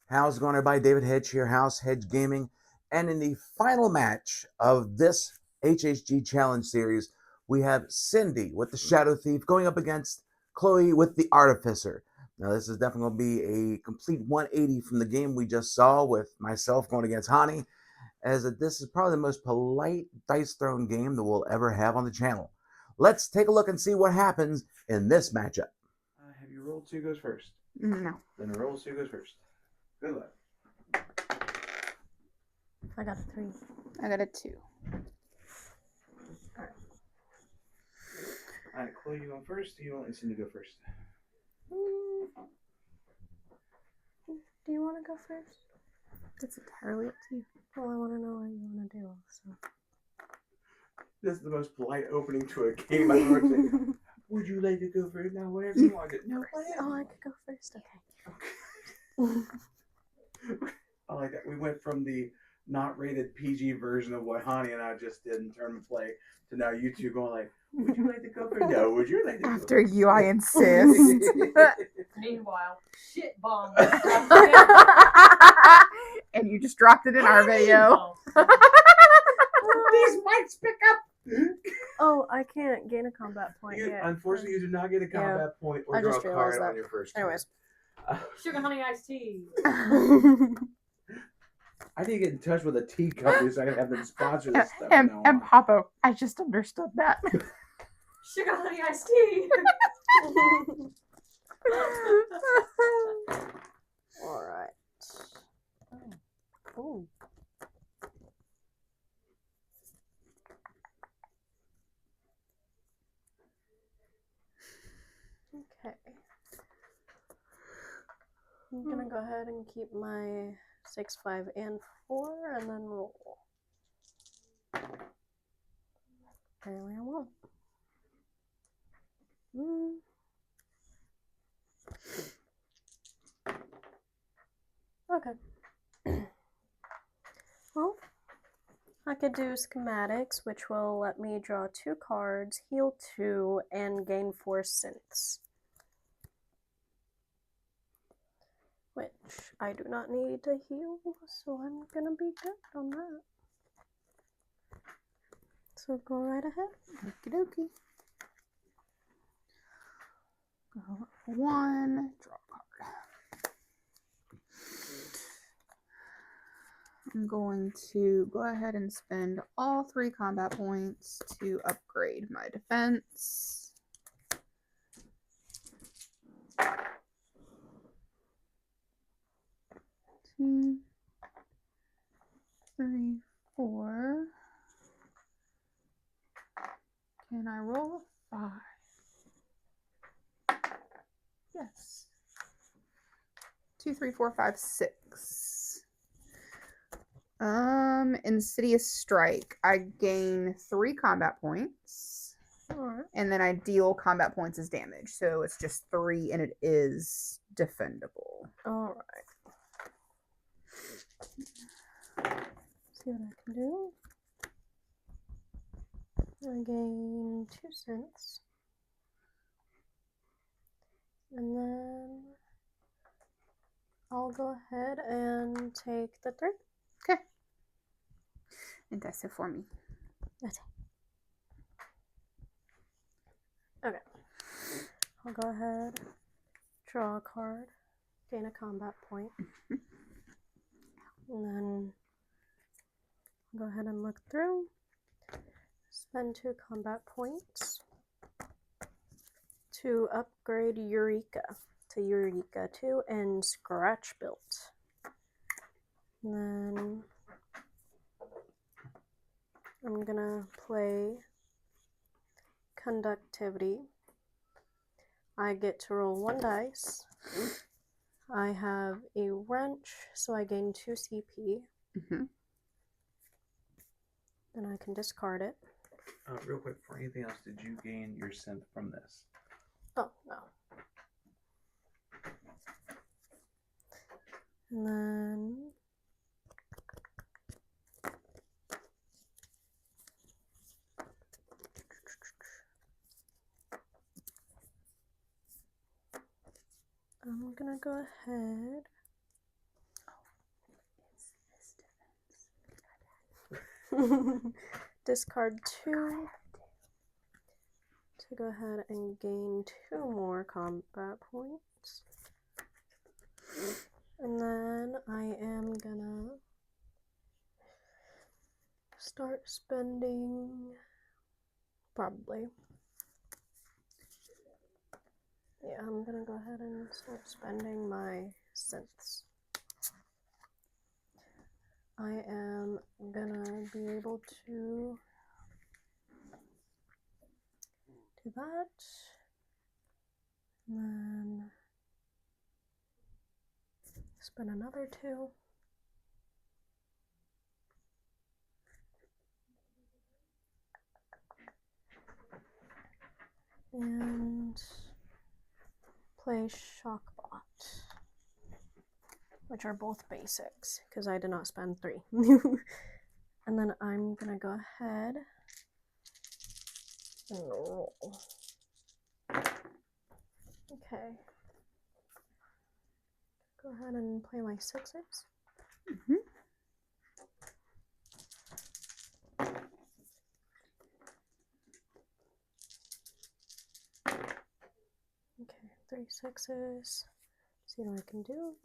How's it going, everybody? David Hedge here, House Hedge Gaming. And in the final match of this HHG Challenge Series, we have Cyndi with the Shadow Thief going up against Chloe with the Artificer. Now, this is definitely going to be a complete 180 from the game we just saw with myself going against Hannie, as this is probably the most polite dice thrown game that we'll ever have on the channel. Let's take a look and see what happens in this matchup. Have you rolled? So who goes first? No. Then roll, so who goes first? Good luck. I got a 3. I got a 2. Alright, Chloe, you going first? You want Cindy to go first? Do you want to go first? That's entirely up to you. Well, I want to know what you want to do also. This is the most polite opening to a game I've ever seen. Would you like to go first? Now, whatever you want to do. No, Oh, I could go first? Okay. I like that. We went from the not rated PG version of what Hannie and I just did in tournament play to now you two going like, would you like to go first? No, would you like to go After first? you, I insist. Meanwhile, shit bomb. And you just dropped it in our video. These mics pick up. Oh, I can't gain a combat point yet. Unfortunately, you do not get a combat point or I draw a just realized card that. on your first Anyways. turn. Sugar honey iced tea. I need to get in touch with a tea company so I can have them sponsor this stuff. from now And on. Papa, I just understood that. Sugar honey iced tea. Alright. Oh. Okay. I'm gonna go ahead and keep my 6, 5, and 4, and then roll. Apparently I won't. Okay. Well, I could do schematics, which will let me draw 2 cards, heal 2, and gain 4 synths. Which I do not need to heal, so I'm gonna be good on that. So go right ahead. Okie dokie. Go for 1, draw a card. I'm going to go ahead and spend all 3 combat points to upgrade my defense. Two, 3, 4. Can I roll a 5? Yes. 2, 3, 4, 5, 6. Insidious Strike. I gain 3 combat points. Alright. And then I deal combat points as damage. So it's just 3 and it is defendable. Alright. See what I can do. I gain 2 cents. And then I'll go ahead and take the 3. Okay. And that's it for me. That's it. Okay. I'll go ahead, draw a card, gain a combat point, and then go ahead and look through, spend 2 combat points to upgrade Eureka to Eureka 2 and Scratch Built. And then I'm gonna play Conductivity. I get to roll 1 dice. I have a wrench, so I gain 2 CP. Then I can discard it. Real quick, for anything else, did you gain your synth from this? Oh, no. And then I'm gonna go ahead Discard 2 to go ahead and gain 2 more combat points. And then I am gonna start spending, probably. Yeah, I'm gonna go ahead and start spending my synths. I am gonna be able to do that. And then spend another 2. And play Shockbot, which are both basics, because I did not spend 3. And then I'm gonna go ahead and roll. Okay. Go ahead and play my 6s. Okay, 3 6s. See what I can do.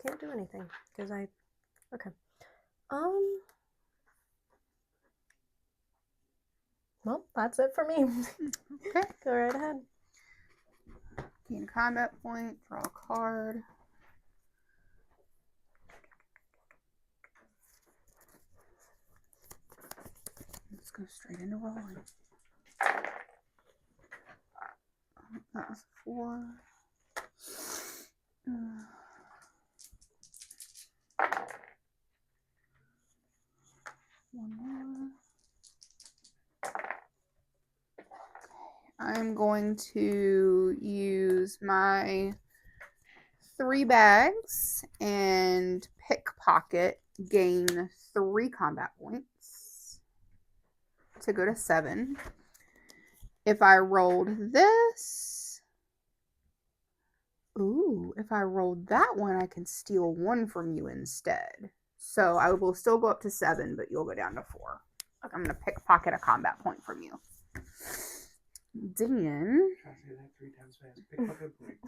Can't do anything because I. Okay. Well, that's it for me. Okay. Go right ahead. Gain a combat point, draw a card. Let's go straight into rolling. That was 4. One more. I'm going to use my 3 bags and pickpocket, gain 3 combat points to go to 7. If I rolled this, if I rolled that one, I can steal 1 from you instead. So I will still go up to 7, but you'll go down to 4. I'm going to pickpocket a combat point from you. Then Try to say that 3 times fast. Pickpocket point.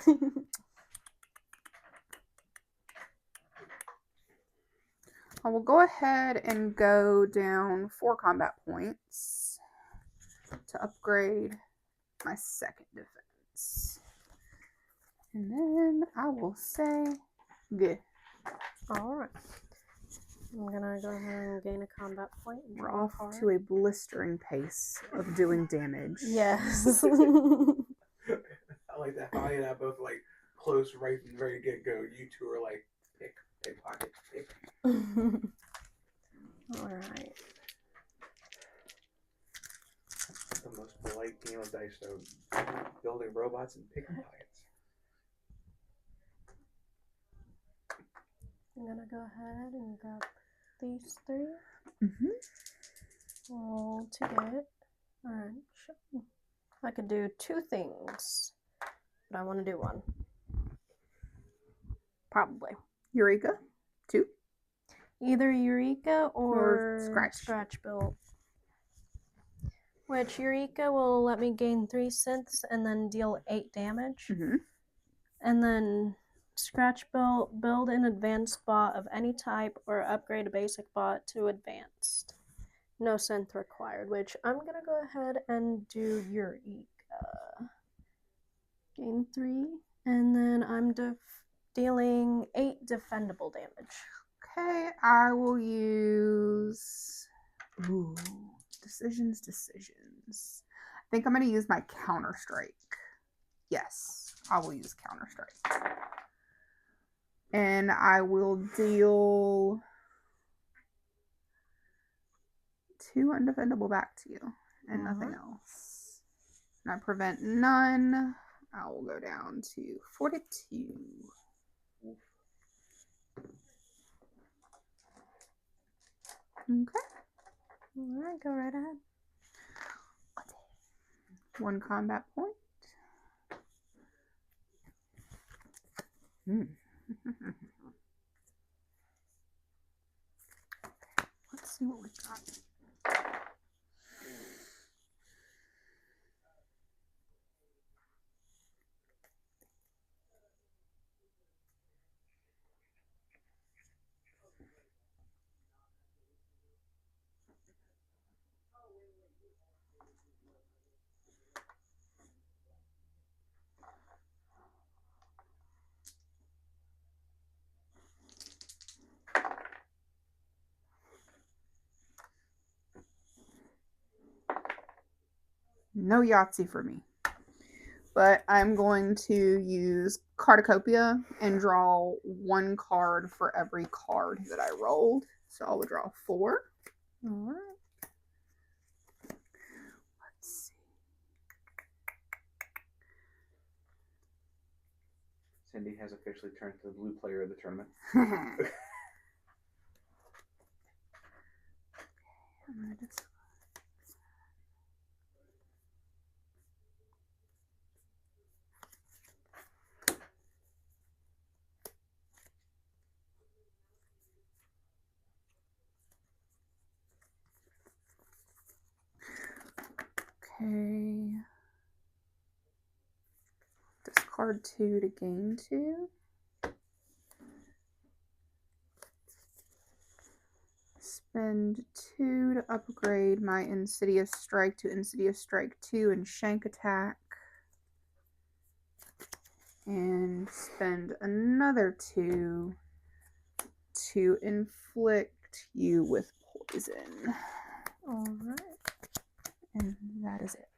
I will go ahead and go down 4 combat points to upgrade my 2nd defense. And then I will say good. Alright. I'm gonna go ahead and gain a combat point. We're off to a blistering pace of doing damage. Yes. I like that. Holly and I both like close right from the very get go. You two are like pickpocket, pick. Alright. The most polite game of dice, though. Building robots and picking pockets. I'm gonna go ahead and grab these 3. Roll to get. Alright. I could do 2 things, but I want to do 1. Probably. Eureka. 2. Either Eureka or Scratch. Built. Which Eureka will let me gain 3 synths and then deal 8 damage. And then Scratch build an advanced bot of any type or upgrade a basic bot to advanced. No synth required, which I'm going to go ahead and do Eureka. Gain 3. And then I'm dealing 8 defendable damage. Okay, I will use decisions. I think I'm going to use my counter strike. Yes, I will use counter strike. And I will deal 2 undefendable back to you and nothing else. And I prevent none. I will go down to 42. Okay. Alright, go right ahead. 1 combat point. see what we got. No Yahtzee for me. But I'm going to use Cartocopia and draw 1 card for every card that I rolled. So I will draw 4. Alright. Let's see. Cyndi has officially turned to the blue player of the tournament. I'm gonna just... Okay. Discard 2 to gain 2. Spend 2 to upgrade my Insidious Strike to Insidious Strike 2 and Shank Attack. And spend another 2 to inflict you with poison. Alright. And that is it.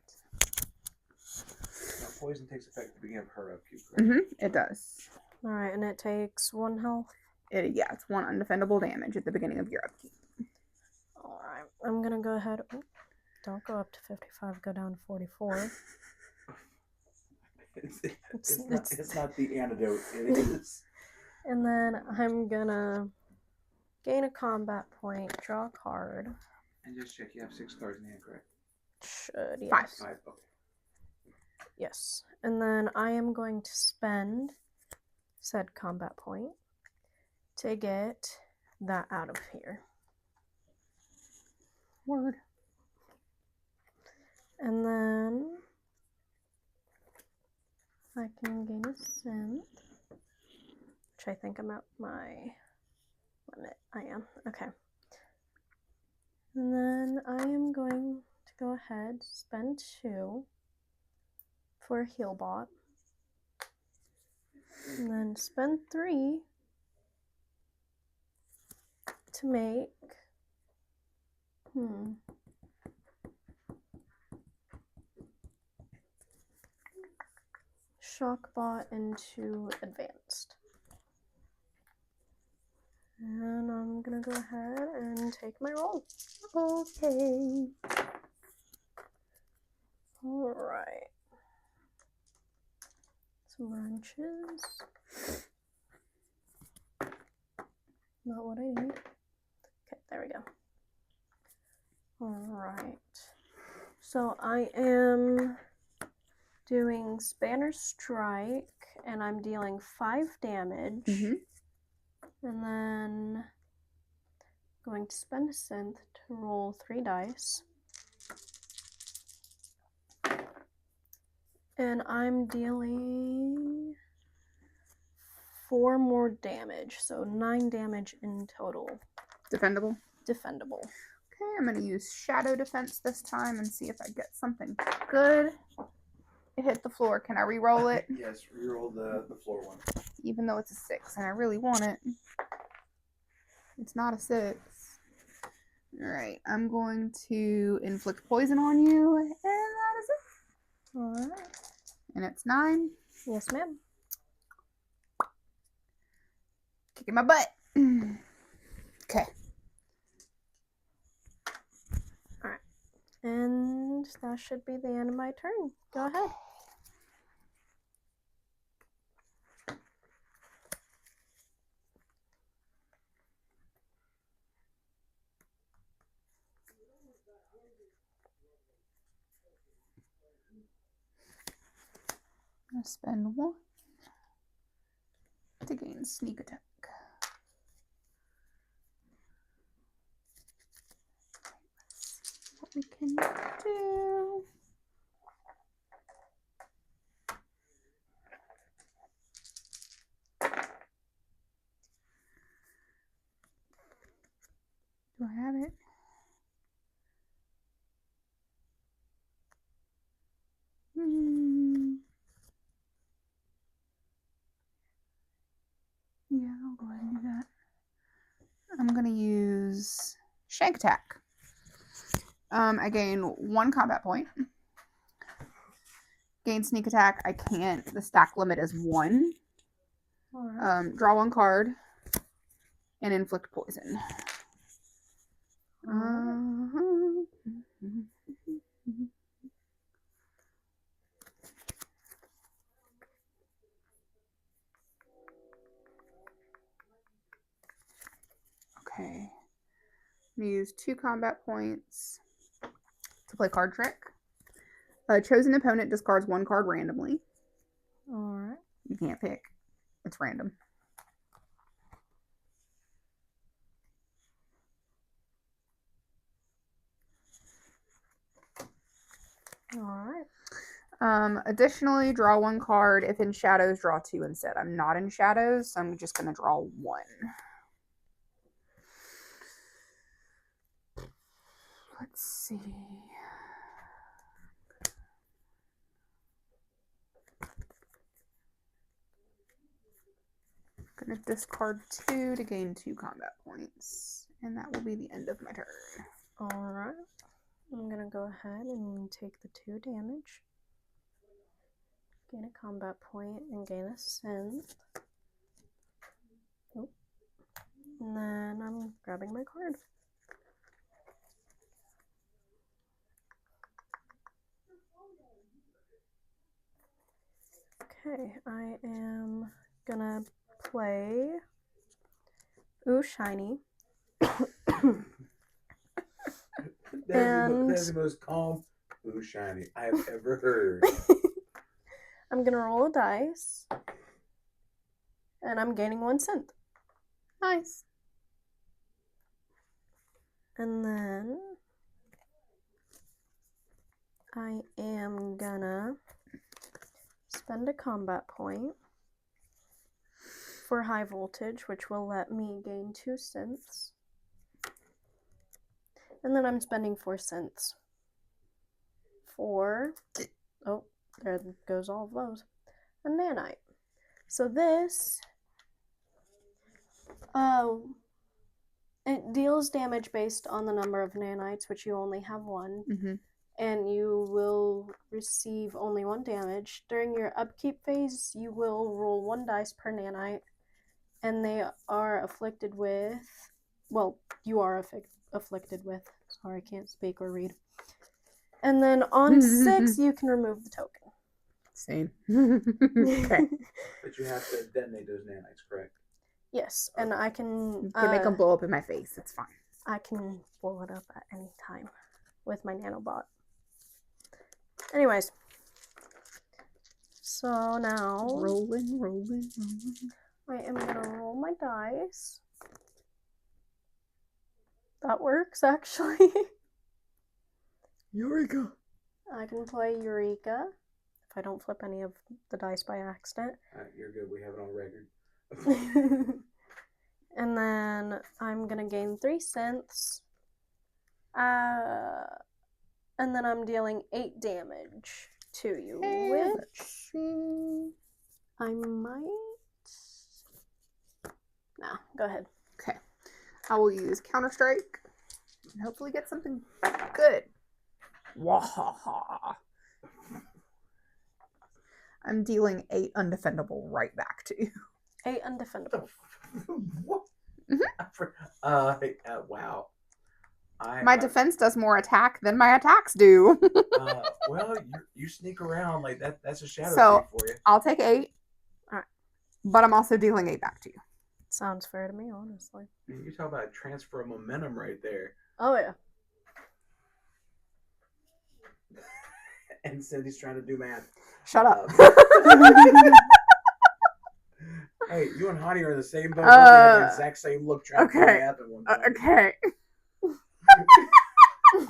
Now, poison takes effect at the beginning of her upkeep, correct? It does. Alright, and it takes 1 health. Yeah, it's 1 undefendable damage at the beginning of your upkeep. Alright, I'm gonna go ahead. Oh, don't go up to 55, go down to 44. It's not the antidote. It is. And then I'm gonna gain a combat point, draw a card. And just check, you have 6 cards in hand, correct? Should, yes. 5. 5, okay. Yes. And then I am going to spend said combat point to get that out of here. Word. And then I can gain a synth, which I think I'm at my limit. I am. Okay. And then I am going to go ahead, spend 2 for a heal bot. And then spend 3 to make Shockbot into advanced. And I'm gonna go ahead and take my roll. Okay. Alright. Some wrenches. Not what I need. Okay, there we go. Alright. So I am doing Spanner Strike, and I'm dealing 5 damage. And then going to spend a synth to roll 3 dice. And I'm dealing 4 more damage, so 9 damage in total. Defendable. Defendable. Okay, I'm going to use Shadow Defense this time and see if I get something good. It hit the floor. Can I re-roll it? Yes, reroll the floor one. Even though it's a 6 and I really want it. It's not a 6. Alright, I'm going to inflict poison on you, and that is it. Alright. And it's 9. Yes, ma'am. Kicking my butt. Okay. Alright. And that should be the end of my turn. Go ahead. I'm going to spend 1 to gain sneak attack. we can do. Do I have it? Yeah, I'll go ahead and do that. I'm going to use Shank Attack. I gain 1 combat point. Gain Sneak Attack. I can't. The stack limit is 1. Alright. Draw 1 card. And inflict poison. Okay. I'm going to use 2 combat points to play Card Trick. A chosen opponent discards 1 card randomly. Alright. You can't pick. It's random. Alright. Additionally, draw 1 card. If in shadows, draw 2 instead. I'm not in shadows, so I'm just going to draw 1. Let's see. I'm going to discard 2 to gain 2 combat points. And that will be the end of my turn. Alright. I'm gonna go ahead and take the 2 damage. Gain a combat point and gain a synth. Oh. And then I'm grabbing my card. Okay, I am gonna play Ooh Shiny. That is the most calm ooh shiny I have ever heard. I'm gonna roll a dice. And I'm gaining 1 synth. Nice. And then I am gonna spend a combat point for high voltage, which will let me gain 2 synths. And then I'm spending 4 synths for, oh, there goes all of those, a nanite. So this, it deals damage based on the number of nanites, which you only have 1. Mm-hmm. And you will receive only 1 damage. During your upkeep phase, you will roll 1 dice per nanite, and they are afflicted with, well, you are afflicted with, sorry, I can't speak or read. And then on 6, you can remove the token. Same. Okay. But you have to detonate those nanites, correct? Yes, and I can... You can make them blow up in my face. It's fine. I can blow it up at any time with my nanobot. Anyways. So now... Rolling. I am going to roll my dice. That works, actually. Eureka. I can play Eureka if I don't flip any of the dice by accident. You're good. We have it on record. And then I'm going to gain 3 synths. And then I'm dealing 8 damage to you. Which I might... No, go ahead. Okay. I will use Counter-Strike and hopefully get something good. Wahaha. I'm dealing 8 undefendable right back to you. 8 undefendable. What? Mm-hmm. Wow. My defense does more attack than my attacks do. Well, you sneak around like that. That's a shadow So, for you. I'll take 8. Alright. But I'm also dealing 8 back to you. Sounds fair to me, honestly. You talk about transfer of momentum right there. Oh, yeah. And Cindy's trying to do math. Shut up. Hey, you and Hannie are in the same boat. We have the exact same look trying to do math at one point. Okay.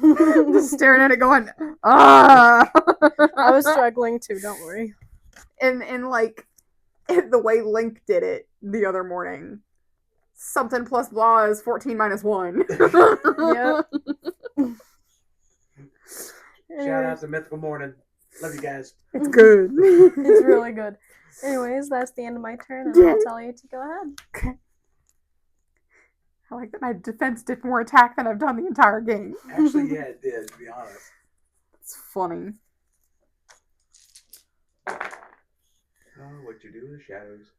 Just staring at it going, ah. I was struggling too, don't worry. And like, the way Link did it the other morning. Something plus blah is 14 minus 1. Yep. Shout out to Mythical Morning. Love you guys. It's good. It's really good. Anyways, that's the end of my turn, and I'll tell you to go ahead. Okay. I like that my defense did more attack than I've done the entire game. Actually, yeah, it did, to be honest. It's funny. Oh, what you do in the shadows.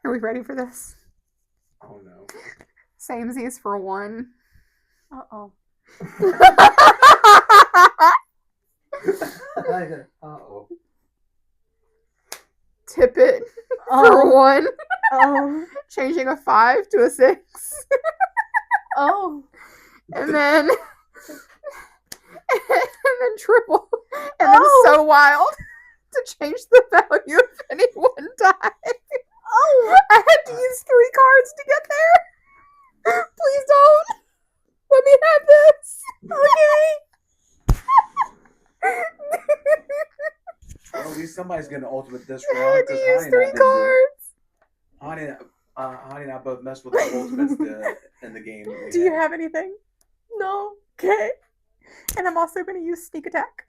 Are we ready for this? Oh no. Samesies for 1. Uh-oh. Uh-oh. Tip it for Oh. 1. Oh. Changing a 5 to a 6. Oh. And then triple. And then Oh. so wild to change the value of any one die. Oh. I had to use 3 cards to get there. Please don't. Let me have this. Okay. Well, at least somebody's getting an ultimate this I round. had to 'Cause use Hannie and I 3 didn't do it. cards. Hannie and I both messed with the ultimates in the game. that we Do you had. have anything? No. Okay. And I'm also going to use sneak attack.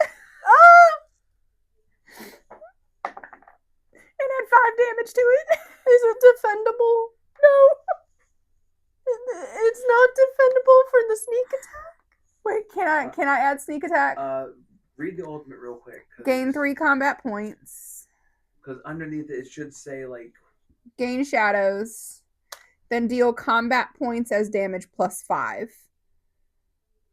And add 5 damage to it. Is it defendable? No. It's not defendable for the sneak attack. Wait, can I add sneak attack? Read the ultimate real quick. Gain 3 combat points. Because underneath it should say, like... Gain shadows. Then deal combat points as damage plus 5.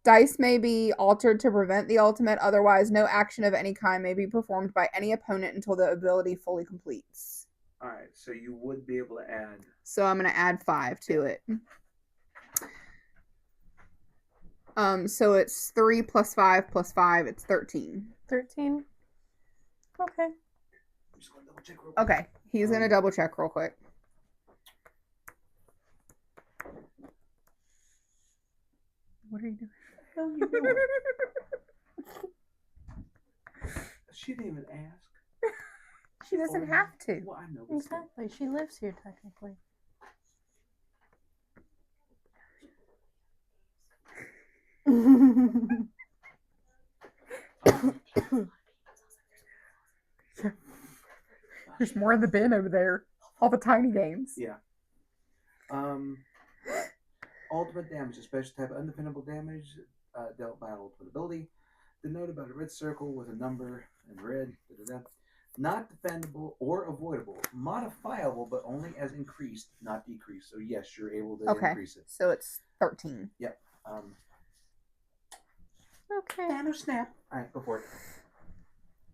Dice may be altered to prevent the ultimate. Otherwise, no action of any kind may be performed by any opponent until the ability fully completes. Alright, so you would be able to add... So I'm going to add 5 to it. So it's 3 plus 5 plus 5. It's 13. 13. Okay. I'm just going to double check real quick. Okay. He's going to double check real quick. What are you doing? What the hell are you doing? She didn't even ask. She doesn't have to. Well, I know. But still. Exactly. She lives here technically. There's more in the bin over there. All the tiny games. Yeah. Ultimate damage, a special type of undefendable damage dealt by an ultimate ability. Denoted by a red circle with a number in red. Not defendable or avoidable. Modifiable, but only as increased, not decreased. So yes, you're able to increase it. So it's 13. Yep. Okay. Nano snap. All right, go for it.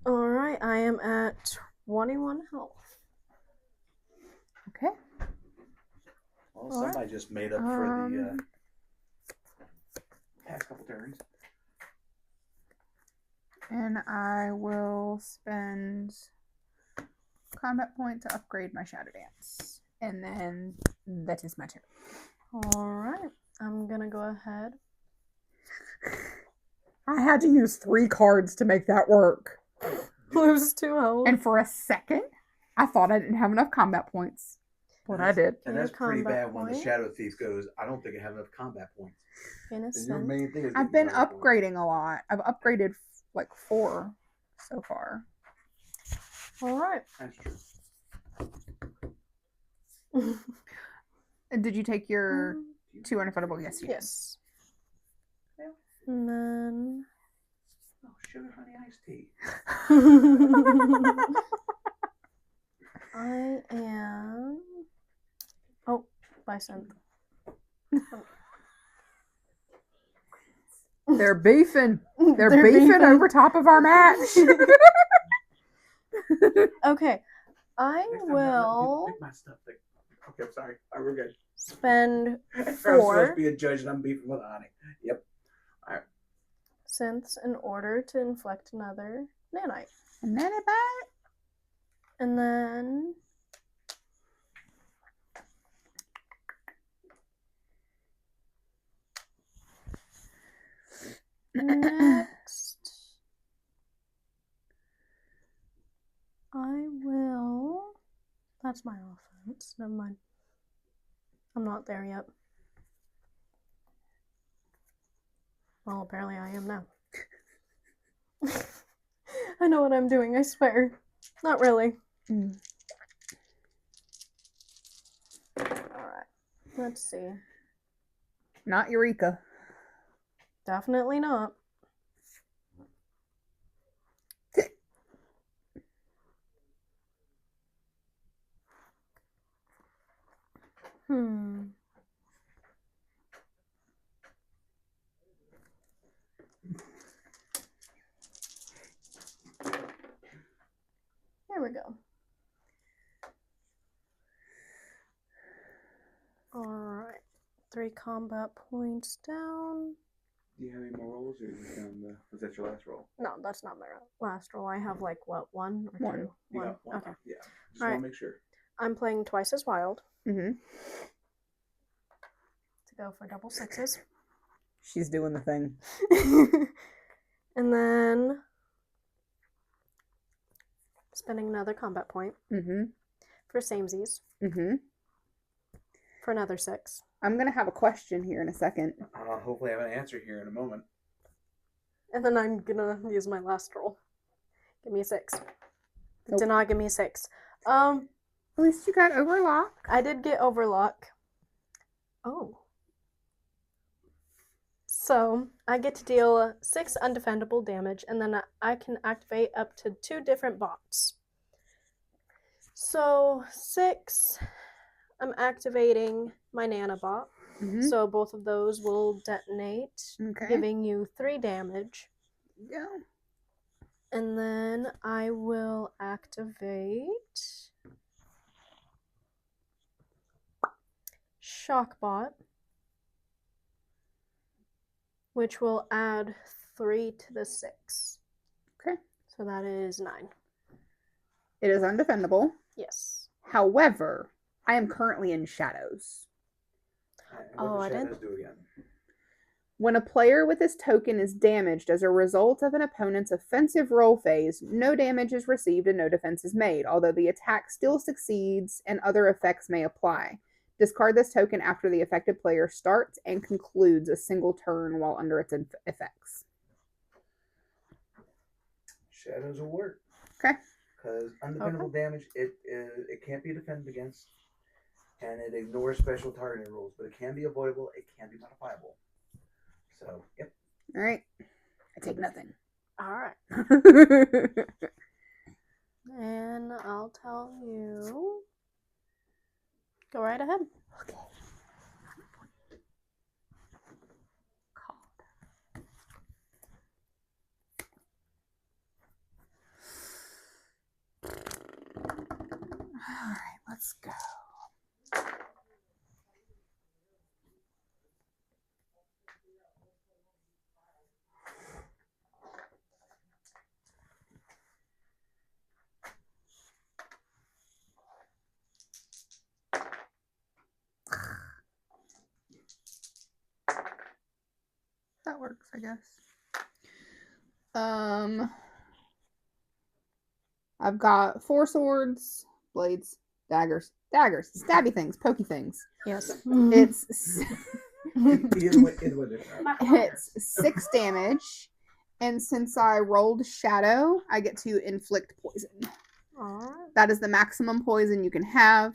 All right. I am at 21 health. Okay. Well, somebody just made up for the past couple turns. And I will spend combat point to upgrade my Shadow Dance. And then that is my turn. All right. I'm gonna go ahead. I had to use 3 cards to make that work. Lose 2 health. And for a second, I thought I didn't have enough combat points. But I did. And that's pretty Combat bad when the point. Shadow Thief goes, I don't think I have enough combat points. And your Innocent. main thing is I've getting been combat points. upgrading a lot. I've upgraded like 4 so far. All right. That's true. And did you take your 2 unavoidable? Yes, you did. Yes. And then Oh, sugar honey iced tea. I am. Oh, Bison. They're beefing. They're beefing over top of our match. Okay. I Next time, let people will pick my stuff. Okay, I'm sorry. All right, we're good. spend I'm supposed 4 to be a judge and I'm beefing with Hannie. Yep. synths in order to inflict another nanite. And then it back. And then next, I will. That's my offense. Never mind. I'm not there yet. Well, apparently I am now. I know what I'm doing, I swear. Not really. Alright. Let's see. Not Eureka. Definitely not. Here we go. Alright. 3 combat points down. Do you have any more rolls, or is this down the? Was that your last roll? No, that's not my last roll. I have like what, 1 or 2? One. You One. got one. Okay. Yeah. Just All want right. to make sure. I'm playing twice as wild Mm-hmm. to go for double 6s. She's doing the thing. And then spending another combat point Mm-hmm. for samesies Mm-hmm. for another 6. I'm gonna have a question here in a second. Hopefully, I have an answer here in a moment. And then I'm gonna use my last roll. Give me a 6. Nope. Did not give me a 6. At least you got overlock. I did get overlock. Oh. So, I get to deal 6 undefendable damage, and then I can activate up to 2 different bots. So, 6, I'm activating my nanobot. Mm-hmm. So, both of those will detonate, Okay. giving you 3 damage. Yeah. And then I will activate Shockbot, which will add 3 to the 6. Okay. So that is 9. It is undefendable. Yes. However, I am currently in shadows. And what I does didn't. shadows do again? When a player with this token is damaged as a result of an opponent's offensive roll phase, no damage is received and no defense is made, although the attack still succeeds and other effects may apply. Discard this token after the affected player starts and concludes a single turn while under its effects. Shadows will work. Okay. Because undefendable damage, it can't be defended against, and it ignores special targeting rules, but it can be avoidable. It can be modifiable. So, yep. All right. I take nothing. All right. And I'll tell you. Go right ahead. Okay. All right, let's go. That works, I guess. I've got 4 swords, blades, daggers, stabby things, pokey things. Yes. It's It's 6 damage, and since I rolled shadow, I get to inflict poison. All right. That is the maximum poison you can have.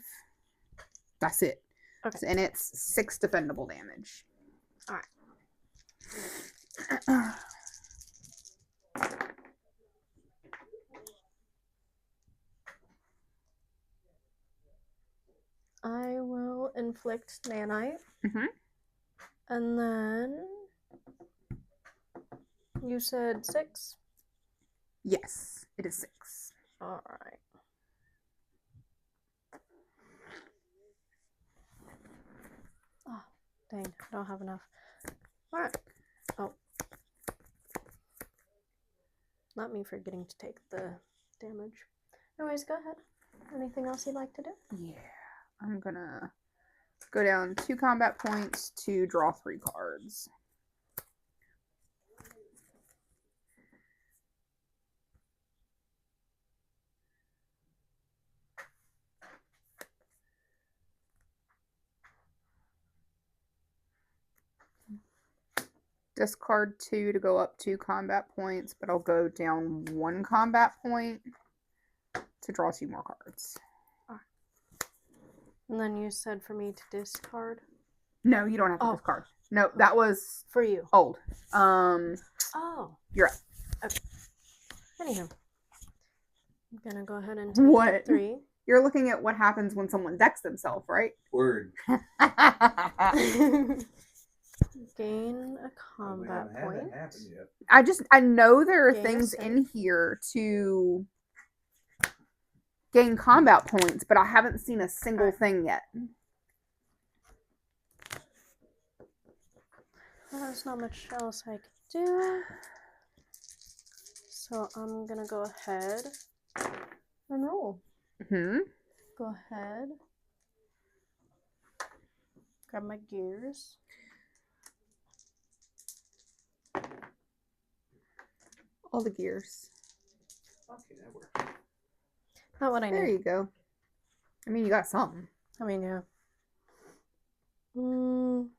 That's it. Okay. And it's 6 defendable damage. All right. I will inflict nanite. Mhm. And then you said 6? Yes, it is 6. All right. Dang, I don't have enough. Alright. Oh. Not me forgetting to take the damage. Anyways, go ahead. Anything else you'd like to do? Yeah. I'm gonna go down 2 combat points to draw 3 cards. Discard 2 to go up 2 combat points, but I'll go down 1 combat point to draw 2 more cards. And then you said for me to discard? No, you don't have to Oh. discard. No, that was For you. old. Oh. You're up. Okay. Anywho. I'm gonna go ahead and take What? 3. You're looking at what happens when someone decks themselves, right? Word. Gain a We combat haven't had point. that happen yet. I know there are Gain a things save. in here to gain combat points, but I haven't seen a single thing yet. Well, there's not much else I could do. So I'm gonna go ahead and roll. Hmm. Go ahead. Grab my gears. All the gears. Okay, that works. Not what I There need. you go. I mean, you got something. I mean, yeah.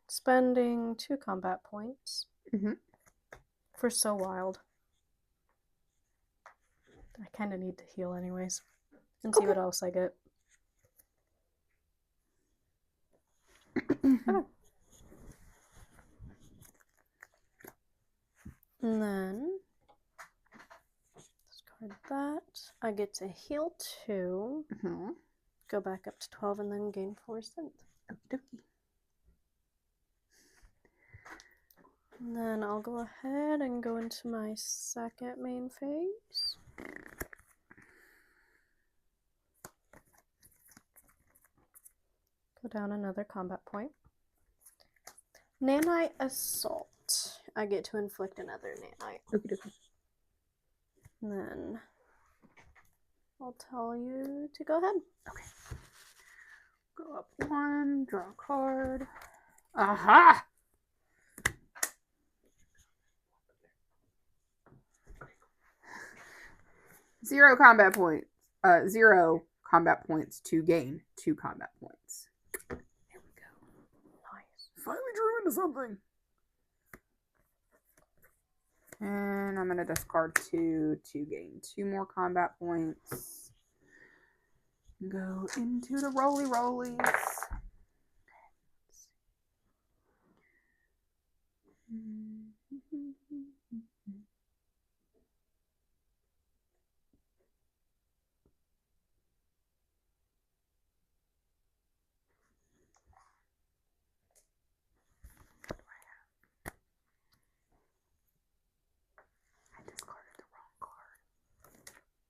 Spending 2 combat points Mhm. for So Wild. I kind of need to heal anyways. And see Okay. what else I get. Okay. And then discard that. I get to heal 2. Mhm. Go back up to 12 and then gain 4 strength. Okie dokie. And then I'll go ahead and go into my second main phase. Go down another combat point. Nanite Assault. I get to inflict another nanite. Okie dokie. And then I'll tell you to go ahead. Go up 1, draw a card. Aha! Zero combat points. 0 combat points to gain 2 combat points. There we go. Nice. Finally drew into something. And I'm gonna discard 2 to gain 2 more combat points. Go into the roly rollies. I discarded the wrong card.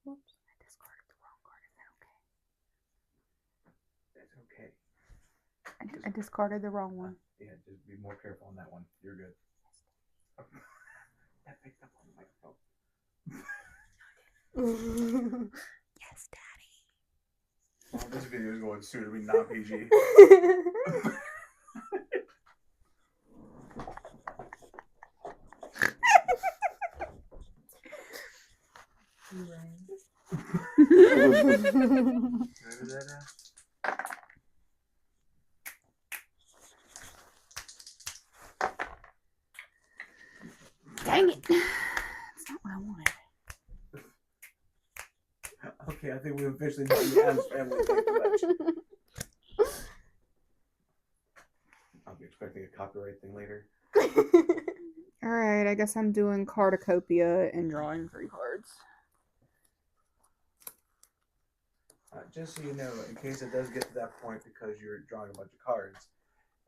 Whoops. I discarded the wrong card. Is that okay? That's okay. I discarded the wrong one. Yeah, just be more careful on that one. You're good. That picked up on the microphone. Yes, Daddy. Well, this video is going soon to be not PG. Dang it. That's not what I wanted. Okay, I think we officially know the Adams family way too much. I'll be expecting a copyright thing later. Alright, I guess I'm doing Cardicopia and drawing 3 cards. Just so you know, in case it does get to that point because you're drawing a bunch of cards,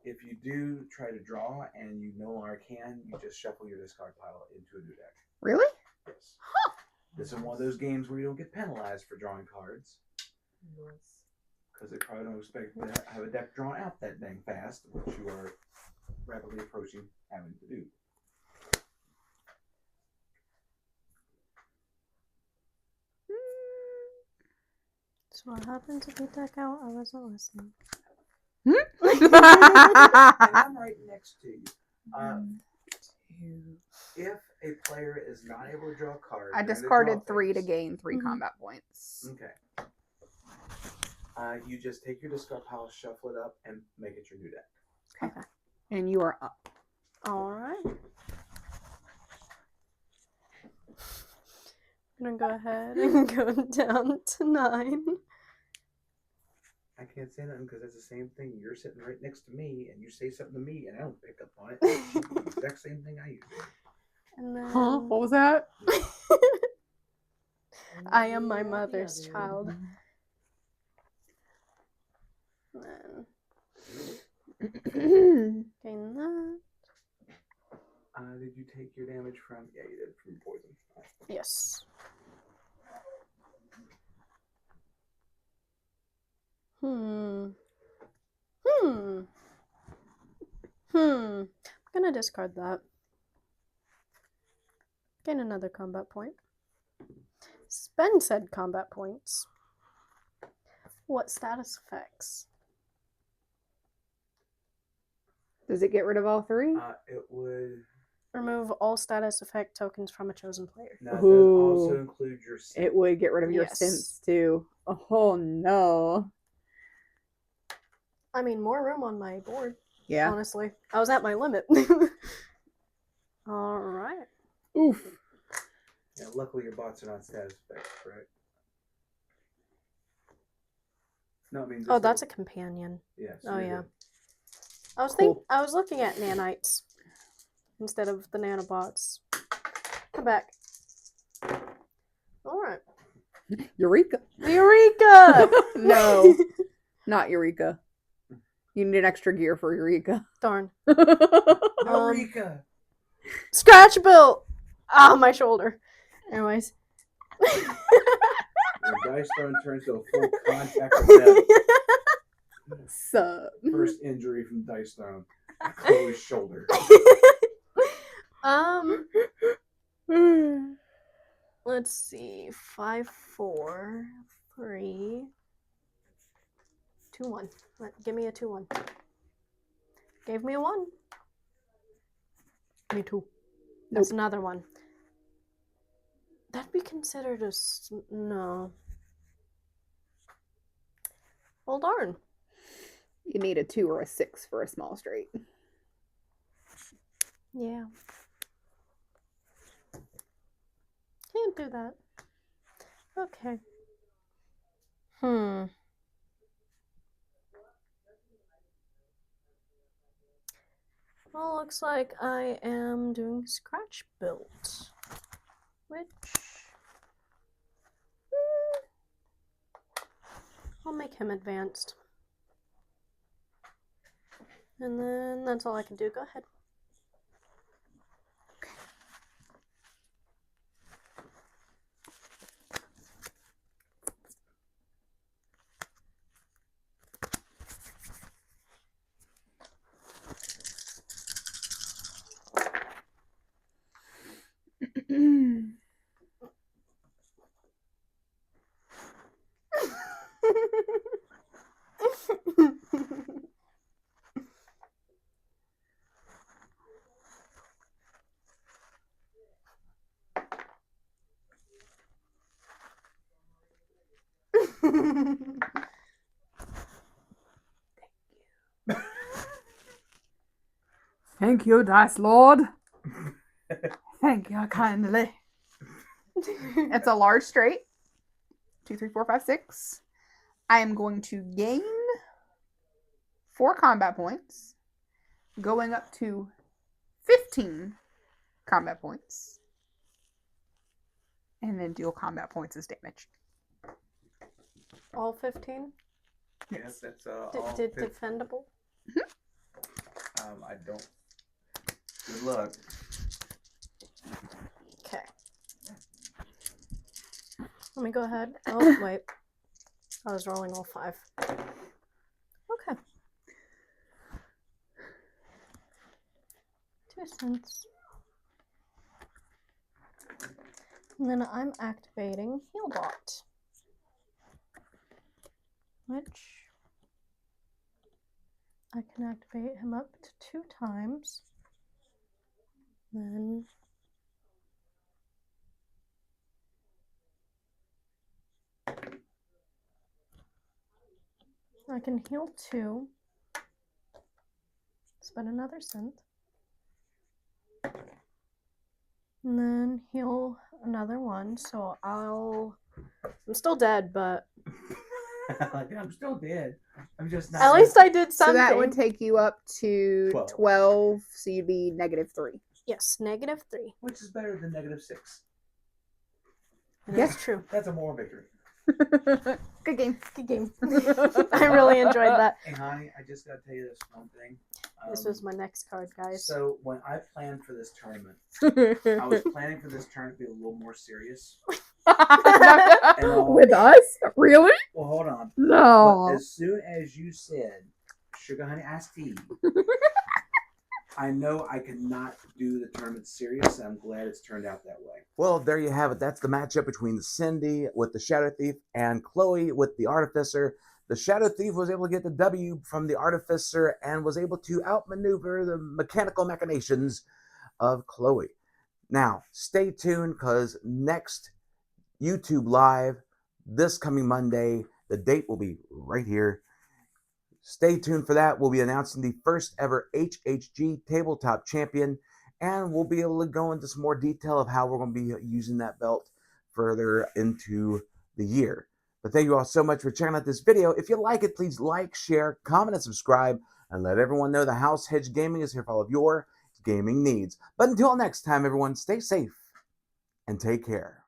if you do try to draw and you no longer can, you just shuffle your discard pile into a new deck. Really? Yes. This is one of those games where you don't get penalized for drawing cards. Because they probably don't expect to have a deck drawn out that dang fast, which you are rapidly approaching, having to do. So what happens if you duck out? I wasn't listening. And I'm right next to you. If a player is not able to draw a card, I during the discarded draw 3 to phase, gain 3 Mhm. combat points. Okay. You just take your discard pile, shuffle it up, and make it your new deck. Okay. And you are up. Alright. I'm gonna go ahead and go down to 9. I can't say nothing because that's the same thing. You're sitting right next to me, and you say something to me, and I don't pick up on it. It's the exact same thing I use. And then Huh? What was that? I am my mother's child. And then gain that. Did you take your damage from? Yeah, you did from poison. Yes. I'm gonna discard that. Gain another combat point. Spend said combat points. What status effects? Does it get rid of all 3? It would. Remove all status effect tokens from a chosen player. Now, it Ooh. does also include your. It would get rid of your Yes. synths too. Oh no. I mean, more room on my board. Yeah. Honestly, I was at my limit. All right. Oof. Yeah, luckily your bots are not status effects, right? No, I mean. Oh, that's a companion. Yeah. Oh, you're yeah. good. Cool. I was looking at nanites instead of the nanobots. Come back. All right. Eureka. Eureka! No. Not Eureka. You need extra gear for Eureka. Darn. Eureka! Scratch built. Ah, my shoulder. Anyways. Your dice throne turns to a full contact of death. Sup. First injury from dice throne. Chloe's shoulder. Let's see. 5, 4, 3, 2, 1. Give me a 2, 1. Gave me a 1. Me too. That's another one. That'd be considered a no. Well, darn. You need a 2 or a 6 for a small straight. Yeah. Can't do that. Okay. Well, looks like I am doing scratch built, which I'll make him advanced. And then that's all I can do. Go ahead. Thank you, Dice Lord. Thank you kindly. It's a large straight. 2, 3, 4, 5, 6. I am going to gain 4 combat points, going up to 15 combat points, and then deal combat points as damage. All 15? Yes, that's all. Defendable? I don't. Good luck. Okay. Let me go ahead. Oh, wait. I was rolling all 5. Okay. 2 cents. And then I'm activating Healbot, which I can activate him up to 2 times. Then I can heal 2. Spend another cent. And then heal another 1. So I'm still dead, but I'm still dead. I'm just not. at least I did So something. that would take you up to 12. 12, so you'd be -3. Yes, -3. Which is better than -6. That's true. That's a moral victory. Good game. Good game. I really enjoyed that. Hey, Hannie, I just got to tell you this one thing. This was my next card, guys. So when I planned for this tournament, I was planning for this tournament to be a little more serious. With us? Really? Well, hold on. No. But as soon as you said sugar honey iced tea, I know I could not do the tournament serious. And I'm glad it's turned out that way. Well, there you have it. That's the matchup between Cyndi with the Shadow Thief and Chloe with the Artificer. The Shadow Thief was able to get the W from the Artificer and was able to outmaneuver the mechanical machinations of Chloe. Now, stay tuned because next YouTube Live, this coming Monday, the date will be right here. Stay tuned for that. We'll be announcing the first ever HHG Tabletop Champion, and we'll be able to go into some more detail of how we're going to be using that belt further into the year. But thank you all so much for checking out this video. If you like it, please like, share, comment, and subscribe, and let everyone know the House Hedge Gaming is here for all of your gaming needs. But until next time, everyone, stay safe and take care.